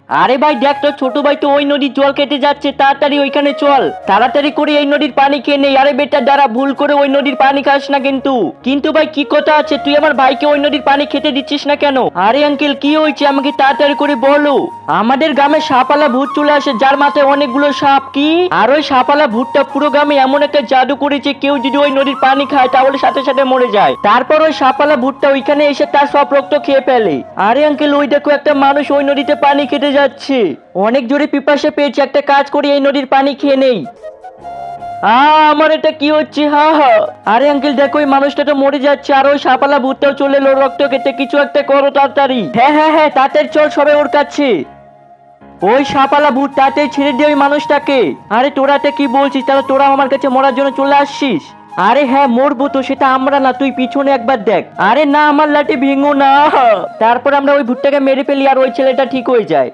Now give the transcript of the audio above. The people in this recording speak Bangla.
আরে ভাই দেখ, তোর ছোট ভাই তো ওই নদীর জল কেটে যাচ্ছে, তাড়াতাড়ি ওইখানে চল, তাড়াতাড়ি করে এই নদীর পানি খেয়ে নেই। আরে বেটা দাঁড়া, ভুল করে ওই নদীর পানি খাস না কিন্তু। কিন্তু ভাই কি কথা আছে, তুই আমার ভাইকে ওই নদীর পানি খেতে দিচ্ছিস না কেন? আরে আঙ্কেল কি হয়েছে আমাকে তাড়াতাড়ি করে বলো। আমাদের গ্রামে সাপালা ভূত চলে আসে, যার মাথায় অনেকগুলো সাপ। কি? আর ওই সাপালা ভূতটা পুরো গ্রামে এমন একটা জাদু করেছে, কেউ যদি ওই নদীর পানি খায় তাহলে সাথে সাথে মরে যায়। তারপর ওই সাপালা ভূতটা ওইখানে এসে তার সব রক্ত খেয়ে ফেলে। আরে আঙ্কেল ওই দেখো, একটা মানুষ ওই নদীতে পানি খেতে যাচ্ছে। অনেক জোরে পিপাসা পেয়েছে, একটা কাজ করি এই নদীর পানি খেয়ে নেই। আমার এটা কি হচ্ছে? হা হা। আরে আঙ্কেল দেখো, ওই মানুষটা তো মরে যাচ্ছে, আর ওই সাপালা ভূতটাও চলে এলো রক্ত খেতে। কিছু একটা করো তাড়াতাড়ি। হ্যাঁ হ্যাঁ হ্যাঁ, তাড়াতাড়ি চল, সবাই ওর কাছে। ওই সাপালা ভূত, তাড়াতাড়ি ছেড়ে দিয়ে ওই মানুষটাকে। আরে তোরা এটা কি বলছিস? তাহলে তোরা আমার কাছে মরার জন্য চলে আসছিস? আরে হ্যাঁ মরবো তো, সেটা আমরা না, তুই পিছনে একবার দেখ। আরে না, আমার লাঠি ভেঙো না। তারপর আমরা ওই ভূতটাকে মেরে ফেলি আর ওই ছেলেটা ঠিক হয়ে যায়।